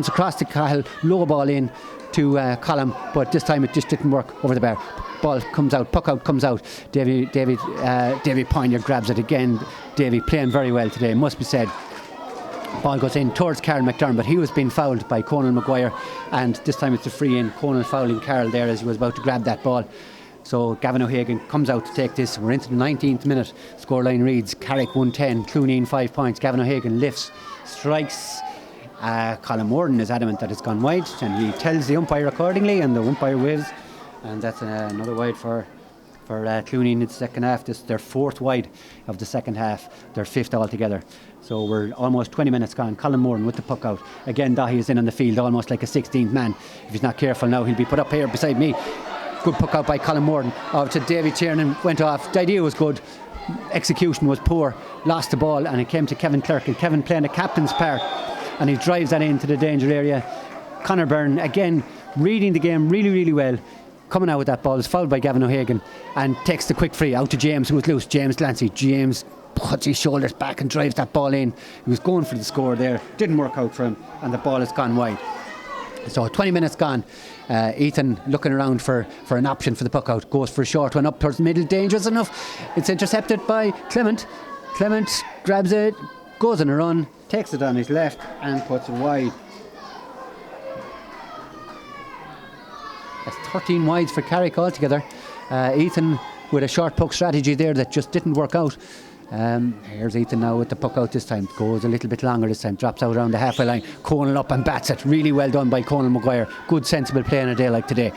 across the Cahill, low ball in to Colm, but this time it just didn't work over the bar. Ball comes out, puck out comes out. Davy Poynier grabs it again. Davy playing very well today, must be said. Ball goes in towards Carl McDermott, but he was being fouled by Conal Maguire, and this time it's a free in. Conal fouling Carl there as he was about to grab that ball. So Gavin O'Hagan comes out to take this. We're into the 19th minute. Scoreline reads Carrick 110, Clooneen 5 points. Gavin O'Hagan lifts, strikes. Colin Morden is adamant that it's gone wide, and he tells the umpire accordingly, and the umpire waves, and that's another wide for Clooneen in the second half. This is their 4th wide of the second half, their 5th altogether. So we're almost 20 minutes gone. Colin Morden with the puck out. Again, Dahi is in on the field almost like a 16th man. If he's not careful now, he'll be put up here beside me. Good puck out by Colin Morden. Out to Davy Tiernan, went off. The idea was good. Execution was poor. Lost the ball, and it came to Kevin Clerk. And Kevin playing a captain's part, and he drives that into the danger area. Conor Byrne, again, reading the game really, really well. Coming out with that ball is fouled by Gavin O'Hagan and takes the quick free out to James, who was loose. James Clancy. James puts his shoulders back and drives that ball in. He was going for the score there. Didn't work out for him, and the ball has gone wide. So 20 minutes gone. Ethan looking around for an option for the puck out. Goes for a short one up towards the middle. Dangerous enough. It's intercepted by Clement. Clement grabs it, goes on a run, takes it on his left and puts it wide. That's 13 wides for Carrick altogether. Ethan with a short puck strategy there that just didn't work out. Here's Ethan now with the puck out this time. Goes a little bit longer this time. Drops out around the halfway line. Conal up and bats it. Really well done by Conal Maguire. Good sensible play on a day like today.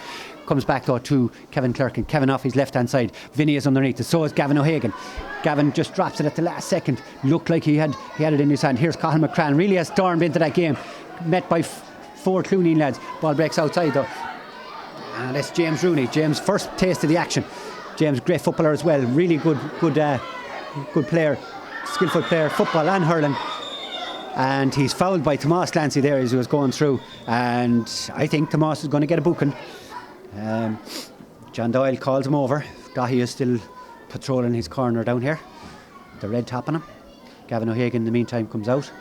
Comes back though to Kevin Clerk, and Kevin off his left hand side. Vinny is underneath it. So is Gavin O'Hagan. Gavin just drops it at the last second. Looked like he had it in his hand. Here's Cathal McCrann. Really has stormed into that game. Met by 4 Clooneen lads. Ball breaks outside though. And it's James Rooney. James' first taste of the action. James, great footballer as well. Really good player, skillful player, football and hurling. And he's fouled by Tomas Clancy there as he was going through. And I think Tomas is going to get a booking. John Doyle calls him over. Dahi is still patrolling his corner down here. The red top on him. Gavin O'Hagan in the meantime comes out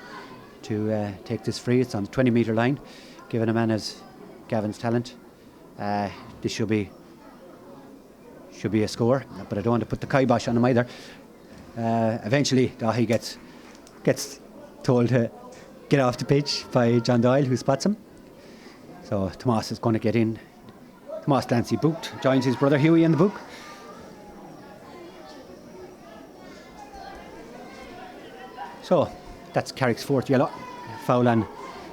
to take this free. It's on the 20 metre line. Given a man as Gavin's talent. This should be a score, but I don't want to put the kibosh on him either. Eventually Dahi gets told to get off the pitch by John Doyle, who spots him. So Tomas is going to get in. Tomas Clancy booked, joins his brother Hughie in the book. So that's Carrick's 4th yellow. Foul on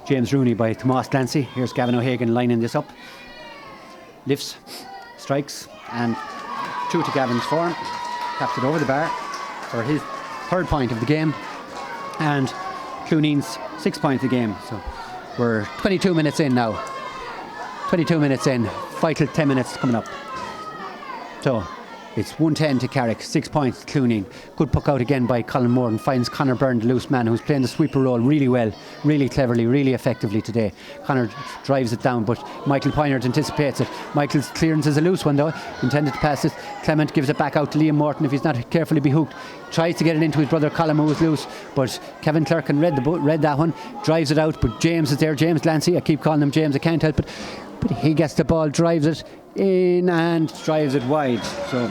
James Rooney by Tomas Clancy. Here's Gavin O'Hagan lining this up. Lifts, strikes, and true to Gavin's form, taps it over the bar for his 3rd point of the game, and Clooneen's 6th point of the game. So we're 22 minutes in now. 22 minutes in, vital 10 minutes coming up. So it's 110 to Carrick, 6 points to Clooneen. Good puck out again by Colin Morden. Finds Conor Byrne, the loose man, who's playing the sweeper role really well, really cleverly, really effectively today. Conor drives it down, but Michael Poynard anticipates it. Michael's clearance is a loose one though, intended to pass it. Clement gives it back out to Liam Morton if he's not carefully behooked. Tries to get it into his brother Colin, who was loose, but Kevin Clerkin read that one, drives it out, but James is there, James Lancy. I keep calling him James, I can't help it. But he gets the ball, drives it in and drives it wide. So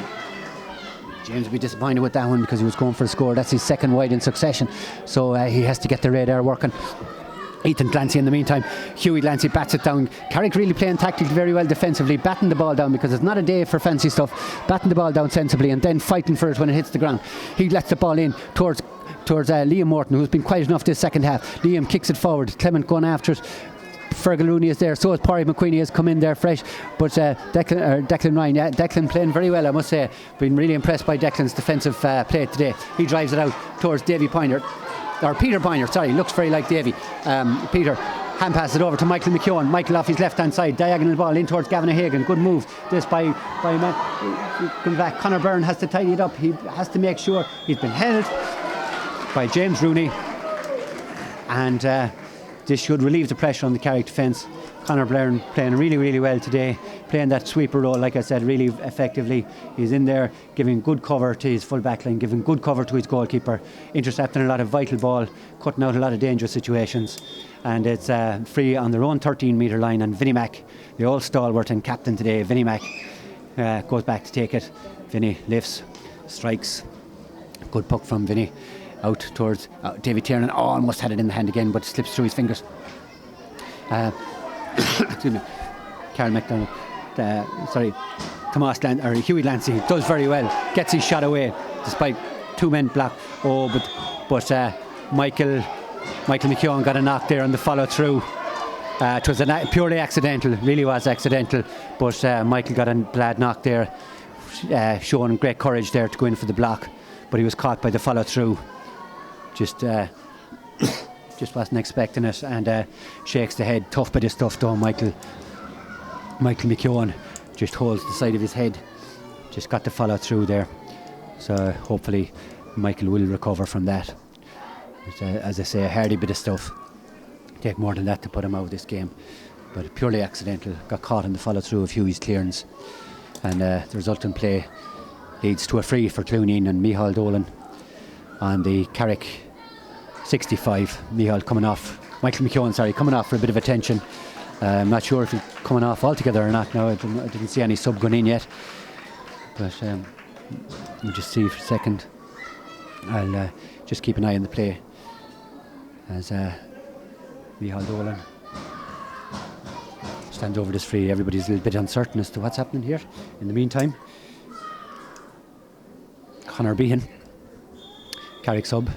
James will be disappointed with that one because he was going for a score. That's his 2nd wide in succession. So he has to get the radar working. Ethan Clancy in the meantime. Hughie Clancy bats it down. Carrick really playing tactically very well defensively, batting the ball down because it's not a day for fancy stuff. Batting the ball down sensibly and then fighting for it when it hits the ground. He lets the ball in towards Liam Morton, who's been quiet enough this second half. Liam kicks it forward. Clement going after it. Fergal Rooney is there, so is Parry McQueenie has come in there fresh, but Declan Ryan, Declan playing very well, I must say. Been really impressed by Declan's defensive play today. He drives it out towards Peter Poynard, sorry, looks very like Davy. Peter hand passes it over to Michael McKeown. Michael off his left hand side, diagonal ball in towards Gavin O'Hagan. Good move this by comes back. Conor Byrne has to tidy it up. He has to make sure he's been held by James Rooney, and this should relieve the pressure on the Carrick defence. Conor Blair playing really, really well today, playing that sweeper role, like I said, really effectively. He's in there giving good cover to his full back line, giving good cover to his goalkeeper, intercepting a lot of vital ball, cutting out a lot of dangerous situations. And it's free on their own 13-metre line, and Vinnie Mack, the old stalwart and captain today, Vinnie Mack, goes back to take it. Vinnie lifts, strikes. Good puck from Vinnie out towards Davy Tiernan. Almost had it in the hand again, but slips through his fingers. Excuse me. Carl McDonald. Tomas or Hughie Lancy does very well. Gets his shot away despite two men block. But Michael McKeown got a knock there on the follow through. It was purely accidental, really was accidental. But Michael got a bad knock there, showing great courage there to go in for the block. But he was caught by the follow through. Just wasn't expecting it, and shakes the head. Tough bit of stuff though. Michael McKeown just holds the side of his head. Just got the follow through there. So hopefully Michael will recover from that. As I say, a hardy bit of stuff. Take more than that to put him out of this game. But purely accidental. Got caught in the follow through of Hughie's clearance. And the resultant play leads to a free for Clooneen and Micheál Dolan on the Carrick 65. Micheál Michael McKeown, coming off for a bit of attention. I'm not sure if he's coming off altogether or not now. I didn't see any sub going in yet. But we'll just see for a second. I'll just keep an eye on the play as Micheál Dolan stands over this free. Everybody's a little bit uncertain as to what's happening here. In the meantime, Conor Behan, Carrick sub,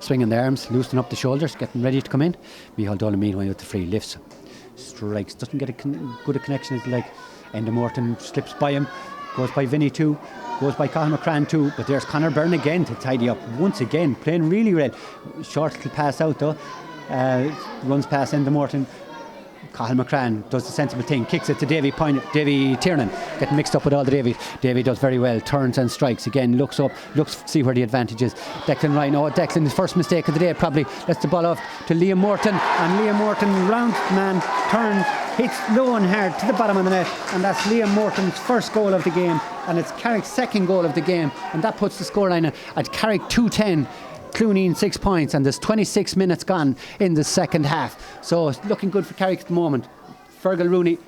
swinging the arms, loosening up the shoulders, getting ready to come in. Micheál Dolan meanwhile with the free, lifts, strikes, doesn't get good a connection as like Enda Morton slips by him, goes by Vinnie too, goes by Cathal McCrann too, but there's Conor Byrne again to tidy up once again, playing really well. Short little pass out though, runs past Enda Morton. Cathal McCrann does the sensible thing, kicks it to Davy Tiernan, getting mixed up with all the Davy. Davy does very well, turns and strikes again, looks up, see where the advantage is. Declan Ryan, Declan, his first mistake of the day, probably lets the ball off to Liam Morton, and Liam Morton round man, turns, hits low and hard to the bottom of the net, and that's Liam Morton's first goal of the game, and it's Carrick's second goal of the game, and that puts the scoreline at Carrick 2-10. Clooneen 6 points, and there's 26 minutes gone in the second half, so it's looking good for Carrick at the moment. Fergal Rooney,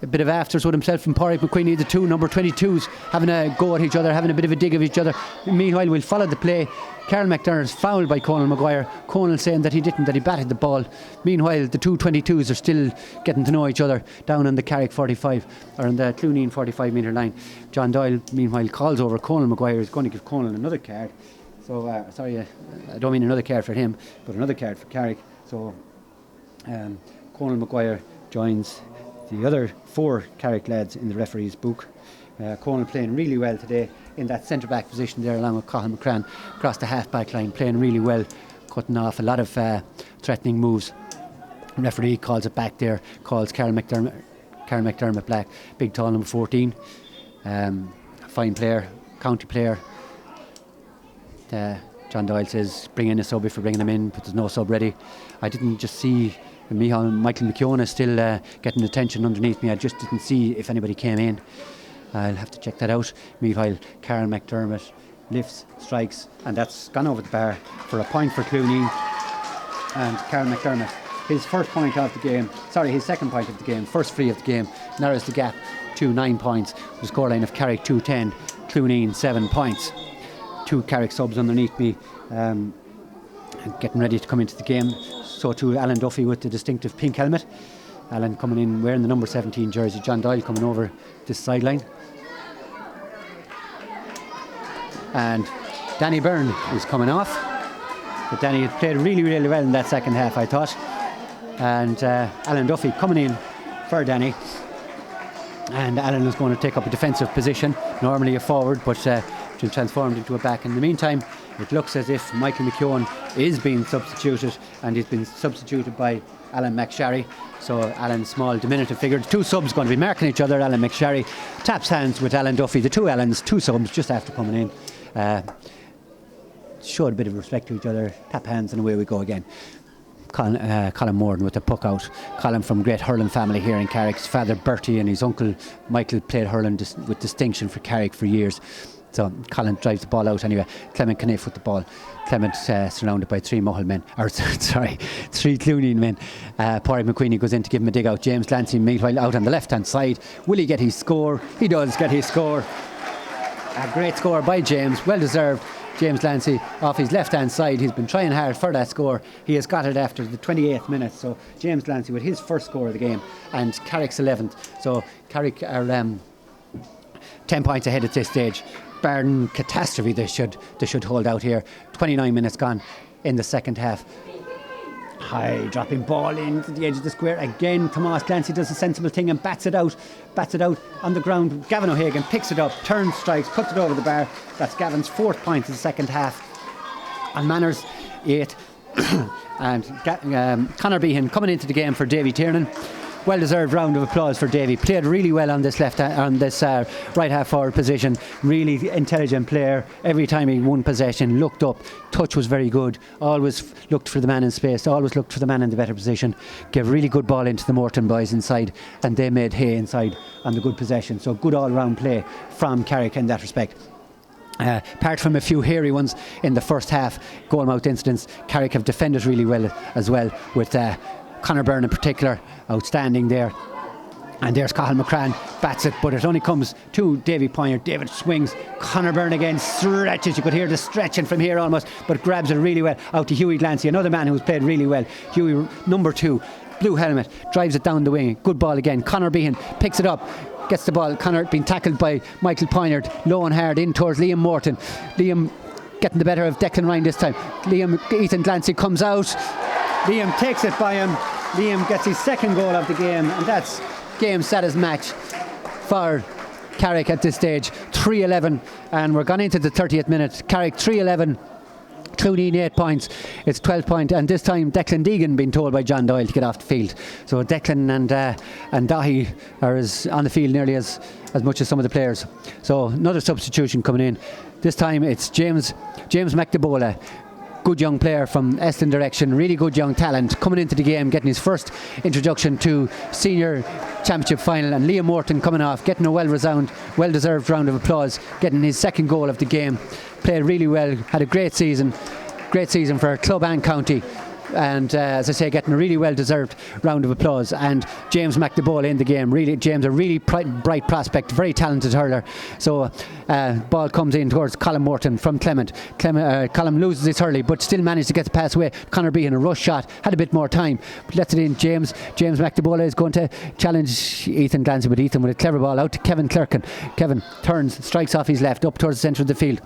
a bit of afters with himself, and Pádraig McQueen, the two number 22s, having a go at each other, having a bit of a dig of each other. Meanwhile, we'll follow the play. Carl McDermott's fouled by Conal Maguire. Conal saying that he didn't, that he batted the ball. Meanwhile, the two 22s are still getting to know each other down on the Carrick 45, or on the Clooneen 45-metre line. John Doyle, meanwhile, calls over Conal Maguire. He's going to give Conal another card. So, I don't mean another card for him, but another card for Carrick. So, Conal Maguire joins the other four Carrick lads in the referee's book. Conal playing really well today in that centre-back position there, along with Cathal McCrann across the half-back line, playing really well, cutting off a lot of threatening moves. Referee calls it back there, calls Carl McDermott black, big tall number 14. Fine player, county player. John Doyle says bring in a sub if you're bringing him in, but there's no sub ready. I didn't just see Michael McKeown is still getting attention underneath me. I just didn't see if anybody came in. I'll have to check that out. Meanwhile, Carl McDermott lifts, strikes, and that's gone over the bar for a point for Clooneen. And Carl McDermott, his first point of the game, his second point of the game, first free of the game, narrows the gap to 9 points. The scoreline of Carrick 2-10, Clooneen 7 points. Two Carrick subs underneath me, getting ready to come into the game. So too Alan Duffy with the distinctive pink helmet. Alan coming in wearing the number 17 jersey. John Doyle coming over this sideline. And Danny Byrne is coming off. But Danny played really, really well in that second half, I thought. And Alan Duffy coming in for Danny. And Alan is going to take up a defensive position, normally a forward, but transformed into a back. In the meantime, it looks as if Michael McKeown is being substituted, and he's been substituted by Alan McSharry. So Alan's small diminutive figure, the two subs going to be marking each other. Alan McSharry taps hands with Alan Duffy, the two Alans, two subs just after coming in, showed a bit of respect to each other, tap hands, and away we go again. Colin Morden with the puck out. Colin from great hurling family here in Carrick. His father Bertie and his uncle Michael played hurling with distinction for Carrick for years. So Colin drives the ball out anyway. Clement Caniff with the ball. Clement surrounded by three Mohill men, three Clooney men. Pádraig McQueenie goes in to give him a dig out. James Lancy meanwhile out on the left hand side. Will he get his score? He does get his score. A great score by James, well deserved. James Lancy off his left hand side. He's been trying hard for that score. He has got it after the 28th minute. So James Lancy with his first score of the game and Carrick's 11th. So Carrick are 10 points ahead at this stage. Barden catastrophe they should hold out here. 29 minutes gone in the second half. High dropping ball into the edge of the square again. Tomas Clancy does a sensible thing and bats it out on the ground. Gavin O'Hagan picks it up, turns, strikes, puts it over the bar. That's Gavin's 4th point in the second half. And Manners 8. And Conor Behan coming into the game for Davy Tiernan. Well deserved round of applause for Davy. Played really well on this right half forward position. Really intelligent player. Every time he won possession, looked up. Touch was very good. Always looked for the man in space. Always looked for the man in the better position. Gave really good ball into the Morton boys inside, and they made hay inside on the good possession. So good all round play from Carrick in that respect. Apart from a few hairy ones in the first half, goalmouth incidents, Carrick have defended really well as well, with Conor Byrne in particular outstanding there. And there's Cathal McCrann, bats it, but it only comes to Davy Poyner. David swings, Conor Byrne again stretches, you could hear the stretching from here almost, but grabs it really well out to Hughie Glancy, another man who's played really well. Hughie, number 2, blue helmet, drives it down the wing, good ball again. Conor Behan picks it up, gets the ball. Conor being tackled by Michael Poynard, low and hard in towards Liam Morton. Liam getting the better of Declan Ryan this time. Ethan Glancy comes out, Liam takes it by him. Liam gets his second goal of the game, and that's game status match for Carrick at this stage. 3-11, and we're gone into the 30th minute. Carrick 3-11, Clooney 8 points. It's 12 point, and this time Declan Deegan being told by John Doyle to get off the field. So Declan and Dahi are on the field nearly as much as some of the players. So another substitution coming in. This time it's James McDebola. Good young player from Eston direction, really good young talent, coming into the game, getting his first introduction to senior championship final. And Liam Morton coming off, getting a well-deserved round of applause, getting his second goal of the game. Played really well, had a great season for club and county. And as I say, getting a really well-deserved round of applause. And James McDebola in the game. Really, James, a really bright prospect, very talented hurler. So ball comes in towards Colin Morton from Clement. Colin loses his hurley, but still managed to get the pass away. Conor Behan, a rush shot, had a bit more time, but lets it in. James McDebola is going to challenge Ethan Glancy, but Ethan with a clever ball out to Kevin Clerkin. Kevin turns, strikes off his left, up towards the centre of the field.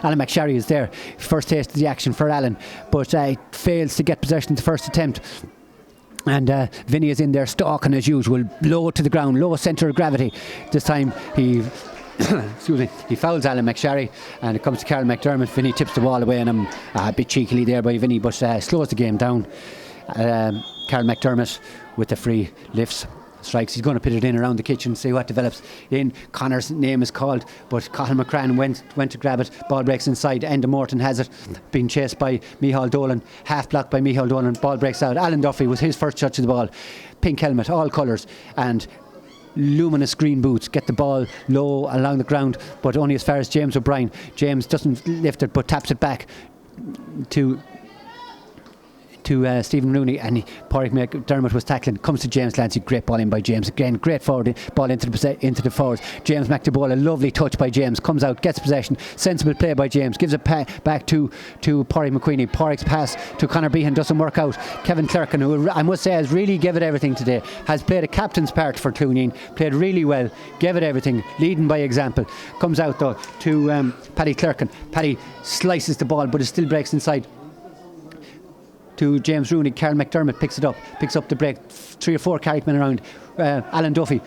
Alan McSharry is there, first taste of the action for Alan, but fails to get possession of the first attempt. And Vinny is in there stalking as usual, low to the ground, low centre of gravity. This time he fouls Alan McSharry, and it comes to Carl McDermott. Vinny tips the ball away, and I'm a bit cheekily there by Vinny, but slows the game down. Carl McDermott with the free lifts, strikes. He's going to put it in around the kitchen, see what develops. In Connor's name is called, but Cathal McCrann went to grab it. Ball breaks inside. Enda Morton has it, being chased by Micheál Dolan, half blocked by Micheál Dolan. Ball breaks out. Alan Duffy was his first touch of the ball. Pink helmet, all colours, and luminous green boots. Get the ball low along the ground, but only as far as James O'Brien. James doesn't lift it, but taps it back to Stephen Rooney, and Pádraig McDermott was tackling. Comes to James Lancy, great ball in by James again, great forward ball into the forwards. James McDebola, lovely touch by James, comes out, gets possession, sensible play by James, gives it back to Pádraig McQueenie. Pádraig's pass to Conor Behan doesn't work out. Kevin Clerkin, who I must say has really given it everything today, has played a captain's part for Clooney, played really well, gave it everything, leading by example. Comes out though to Paddy Clerkin. Paddy slices the ball, but it still breaks inside to James Rooney. Carl McDermott picks up the break. 3 or 4 Carrick men around. Alan Duffy.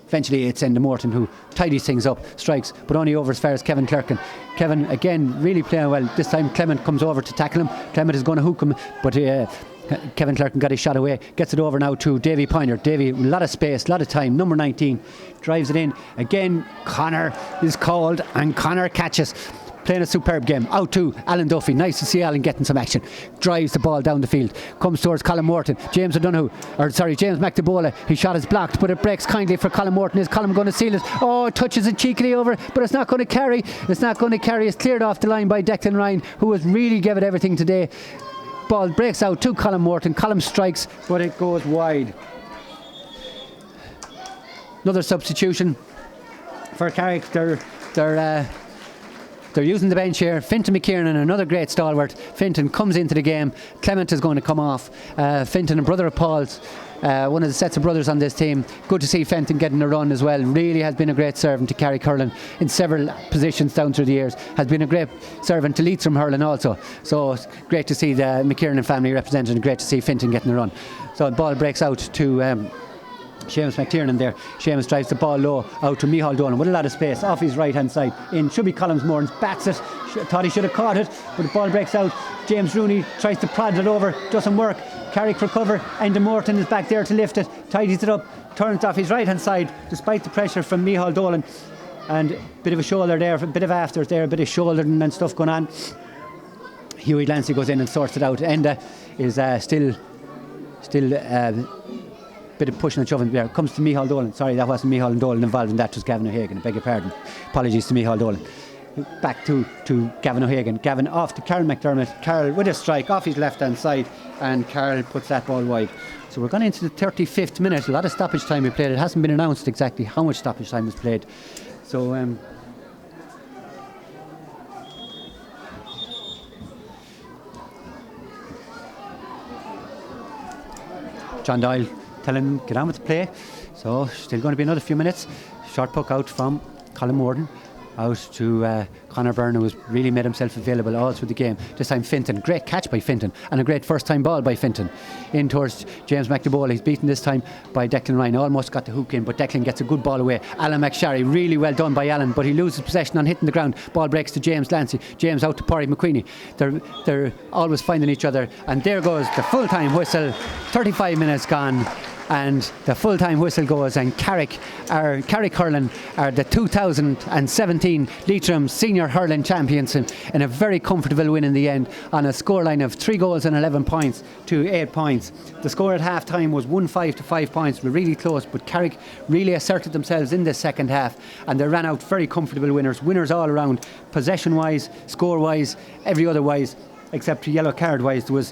Eventually it's Enda Morton who tidies things up, strikes, but only over as far as Kevin Clerkin. Kevin again really playing well. This time Clement comes over to tackle him. Clement is going to hook him, but Kevin Clerkin got his shot away. Gets it over now to Davy Poyner. Davy, a lot of space, a lot of time. Number 19 drives it in. Again, Connor is called, and Connor catches. playing a superb game. Out to Alan Duffy. Nice to see Alan getting some action. Drives the ball down the field. Comes towards Colin Morton. James McTabola. His shot is blocked, but it breaks kindly for Colin Morton. Is Colin going to seal it? Oh, it touches it cheekily over, but it's not going to carry. It's not going to carry. It's cleared off the line by Declan Ryan, who has really given it everything today. Ball breaks out to Colin Morton. Colin strikes, but it goes wide. Another substitution for Carrick. They're using the bench here. Fintan McKiernan, another great stalwart. Fintan comes into the game. Clement is going to come off. Fintan, a brother of Paul's, one of the sets of brothers on this team. Good to see Fenton getting a run as well. Really has been a great servant to Carrick hurling in several positions down through the years. Has been a great servant to Leitrim hurling also. So it's great to see the McKiernan family represented, and great to see Fenton getting a run. So the ball breaks out to Seamus McTiernan there. Seamus drives the ball low out to Micheál Dolan with a lot of space off his right hand side. In should be Collins Moorens, bats it. Thought he should have caught it, but the ball breaks out. James Rooney tries to prod it over, doesn't work. Carrick recover, and Morton is back there to lift it, tidies it up, turns off his right hand side despite the pressure from Micheál Dolan. And a bit of a shoulder there, a bit of afters there, a bit of shouldering and stuff going on. Hughie Lancy goes in and sorts it out. Enda is still bit of pushing and shoving there. Comes to Micheál Dolan. Sorry, that wasn't Micheál Dolan involved in that, was Gavin O'Hagan. I beg your pardon. Apologies to Micheál Dolan. Back to Gavin O'Hagan. Gavin off to Carl McDermott. Carl with a strike off his left hand side, and Carl puts that ball wide. So we're going into the 35th minute. A lot of stoppage time we played. It hasn't been announced exactly how much stoppage time was played. So John Doyle telling him get on with the play. So still going to be another few minutes. Short puck out from Colin Morton out to Conor Byrne, who has really made himself available all through the game. This time Fintan, great catch by Fintan, and a great first time ball by Fintan in towards James McTabola. He's beaten this time by Declan Ryan. Almost got the hook in, but Declan gets a good ball away. Alan McSharry, really well done by Alan, but he loses possession on hitting the ground. Ball breaks to James Lancy. James out to Porry McQueenie. They're always finding each other, and there goes the full time whistle. 35 minutes gone, and the full time whistle goes, and Carrick Hurling are the 2017 Leitrim Senior Hurling Champions in a very comfortable win in the end on a scoreline of 3 goals and 11 points to 8 points. The score at half time was 1-5 to 5 points. We're really close, but Carrick really asserted themselves in the second half, and they ran out very comfortable winners all around, possession wise, score wise, every other wise, except yellow card wise. There was,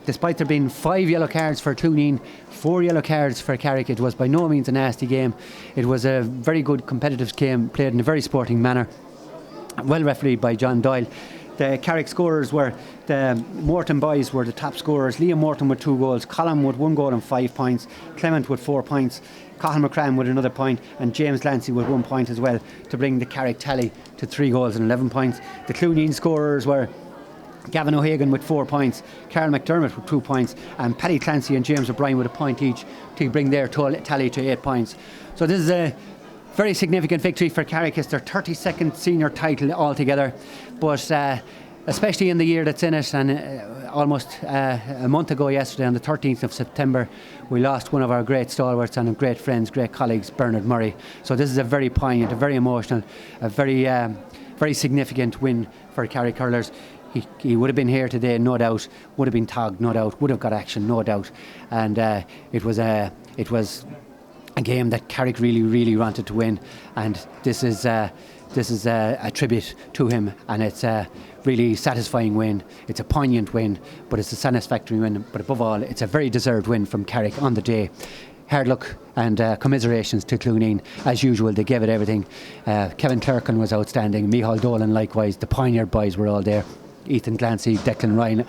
despite there being 5 yellow cards for Clooneen, 4 yellow cards for Carrick, it was by no means a nasty game. It was a very good competitive game, played in a very sporting manner, well refereed by John Doyle. The Carrick scorers were the Morton boys were the top scorers. Liam Morton with 2 goals, Colin with 1 goal and 5 points, Clement with 4 points, Cathal McCran with another point, and James Lancy with 1 point as well, to bring the Carrick tally to 3 goals and 11 points. The Clooneen scorers were Gavin O'Hagan with 4 points, Carl McDermott with 2 points, and Paddy Clancy and James O'Brien with a point each to bring their tally to 8 points. So this is a very significant victory for Carrick. It's their 32nd senior title altogether, but especially in the year that's in it, and almost a month ago yesterday, on the 13th of September, we lost one of our great stalwarts and great friends, great colleagues, Bernard Murray. So this is a very poignant, a very emotional, a very significant win for Carrick hurlers. He would have been here today, no doubt. Would have been togged, no doubt. Would have got action, no doubt. And it was a game that Carrick really, really wanted to win. And this is a tribute to him. And it's a really satisfying win. It's a poignant win, but it's a satisfactory win. But above all, it's a very deserved win from Carrick on the day. Hard luck and commiserations to Clooneen. As usual, they gave it everything. Kevin Turkin was outstanding. Micheál Dolan likewise. The Pioneer boys were all there. Ethan Clancy, Declan Ryan,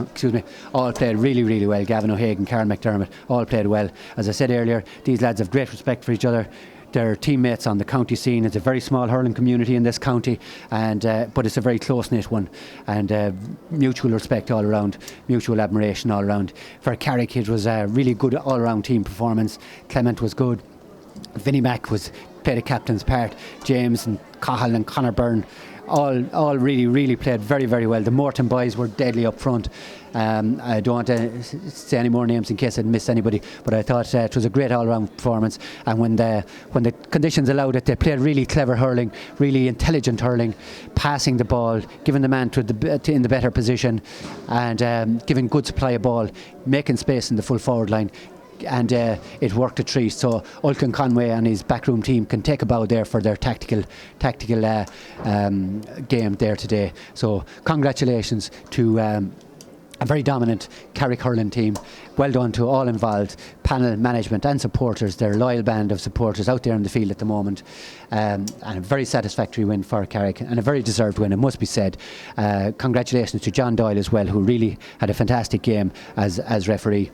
excuse me, all played really, really well. Gavin O'Hagan, Carl McDermott, all played well. As I said earlier, these lads have great respect for each other. They're teammates on the county scene. It's a very small hurling community in this county, and but it's a very close-knit one, and mutual respect all around, mutual admiration all around. For Carrick, it was a really good all-around team performance. Clement was good. Vinnie Mack played a captain's part. James and Cahill and Conor Byrne all really played very, very well. The Morton boys were deadly up front. I don't want to say any more names in case I'd missed anybody, but I thought it was a great all-round performance. And when the conditions allowed it, they played really clever hurling, really intelligent hurling, passing the ball, giving the man in the better position, and giving good supply of ball, making space in the full forward line. And it worked a treat. So Ulcan Conway and his backroom team can take a bow there for their tactical game there today. So congratulations to a very dominant Carrick hurling team. Well done to all involved, panel, management and supporters. They're a loyal band of supporters out there in the field at the moment, and a very satisfactory win for Carrick, and a very deserved win, it must be said. Congratulations to John Doyle as well, who really had a fantastic game as referee.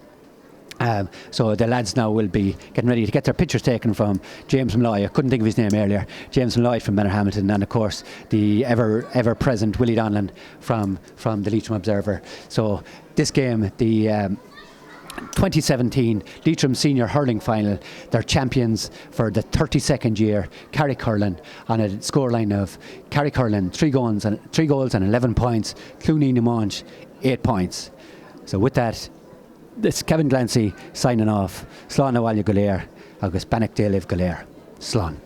So the lads now will be getting ready to get their pictures taken from James Malloy. I couldn't think of his name earlier. James Malloy from Manorhamilton, and of course the ever present Willie Donlan from the Leitrim Observer. So this game, the 2017 Leitrim Senior Hurling Final, they're champions for the 32nd year. Carrick Hurling on a scoreline of Carrick Hurling 3 goals and 11 points. Clooney Namanche 8 points. So with that, this is Kevin Glancy signing off. Slán na bhaile go léir, agus Bannack Déilibh go léir. Slán.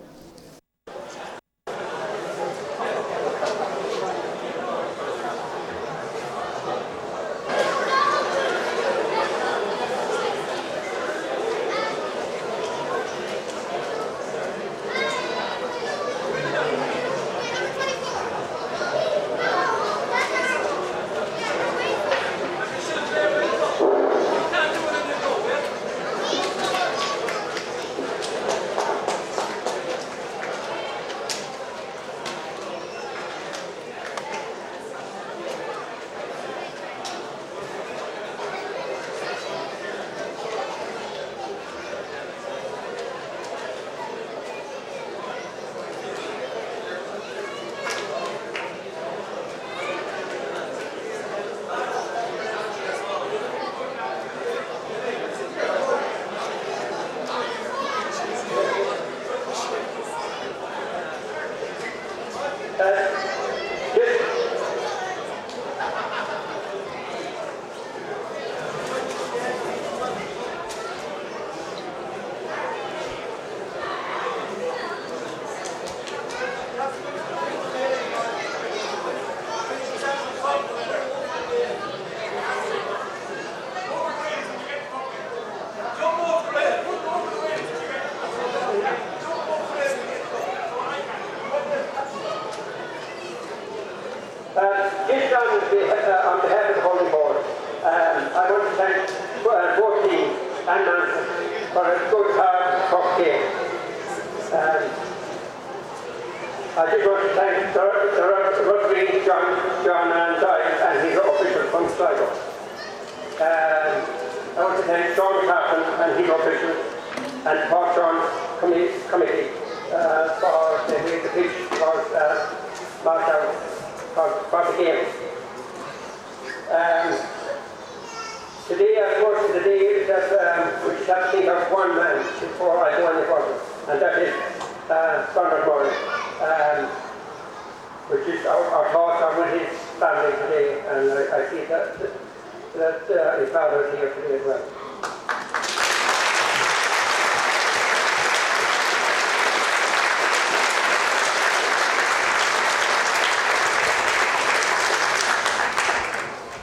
On behalf of the Holding Board, I want to thank both teams and management for a good, hard, tough game. I just want to thank the referee, John and his officials from Sligo. I want to thank Sean McCarthy and his officials and the Portron Committee for the pitch for marked out for the game. Today, of course, is the day that we should have to think of one man before I go any further, and that is Conrad Murray, which is our thoughts are with his family today, and I see that his father is here today as well.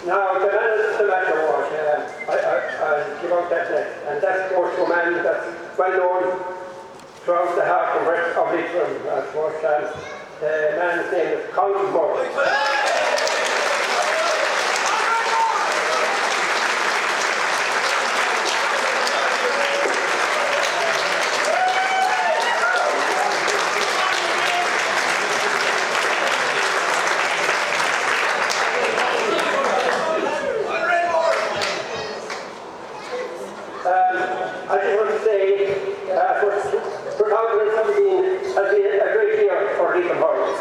Now, the man of the match award, I'll give out that next, and that goes to a man that's well known throughout the heart and breadth of Leitrim, of course, the man's name is Colin Moore. I just want to say, 2017 has been a great year for Leitrim hurling.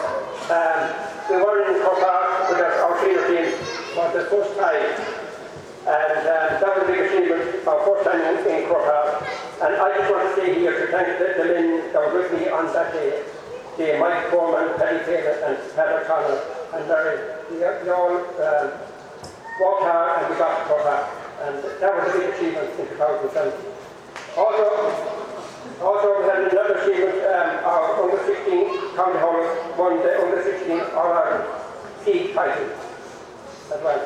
We were in Croke Park with our senior team for the first time, and that was a big achievement, our first time in Croke Park. And I just want to say here to thank the men that were with me on that day. Mike Foreman, Paddy Taylor and Pat O'Connor and Larry, they all worked hard and we got to go back. And that was a big achievement in 2007. Also we had another achievement, our under 16 county hurlers won the under 16 All-Ireland League title as well.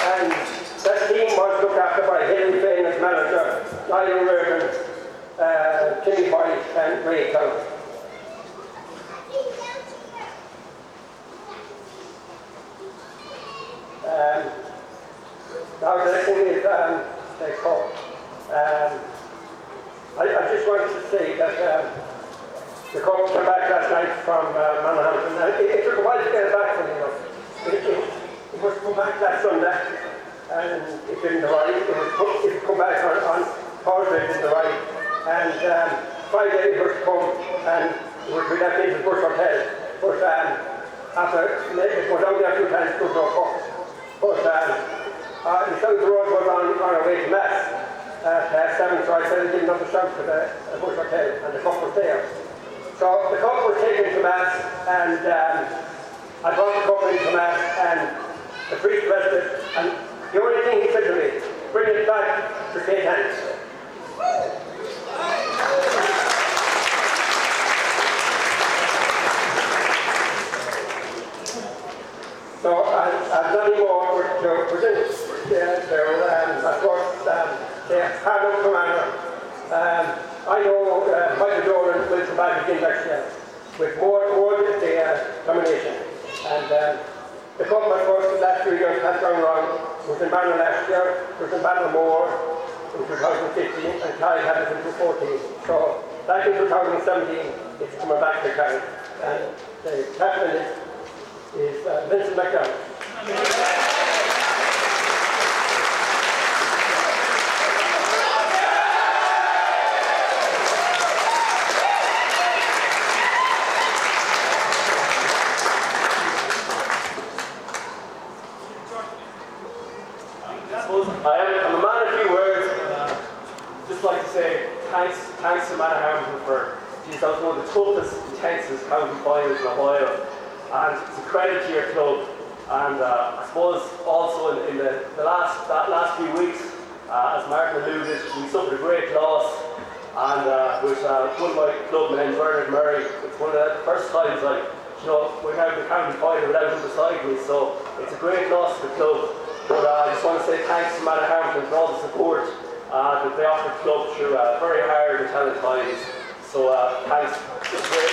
And that team was looked after by Helen Fane as manager, Niall Reardon, Timmy Boyd and Ray Cloud. Now the next thing is the cup. I just wanted to say that the cup came back last night from Manhattan. It took a while to get it back from me, it was come back last Sunday and it didn't arrive. It come back on Thursday, it didn't arrive. And Friday it was to come and it was left into the Bush Hotel. But after it was down there a few times, there was no cup. But the South Road was on our way to Mass at 7, so I said I'd give another shout to the Bush Hotel, and the cup was there. So the cup was taken to Mass, and I brought the cup into Mass, and the priest blessed it, and the only thing he said to me, bring it back to St. Anne's. So I've done more to present the Harlow Commander. I know Michael Doran will come back again next year with more the nomination. And the cup, of course, the last 2 years has gone wrong. It was in Banner last year, it was in Bannermore in 2015, and Carrick had it in 2014. So back in 2017, it's coming back to Carrick. And the captain is Vincent McDonald. I'm a man of few words. Just like to say thanks to Manor Hamilton for that was one of the toughest, intensest county finals in Ohio, and it's a credit to your club. And I suppose also in the last few weeks, as Martin alluded, we suffered a great loss, and with one of my club men, Bernard Murray. It's one of the first times we're out in the county final without him beside me, so it's a great loss to the club. But I just want to say thanks to Manor Hamilton for all the support that they offered the club through very hard and challenging times. So thanks. It's great.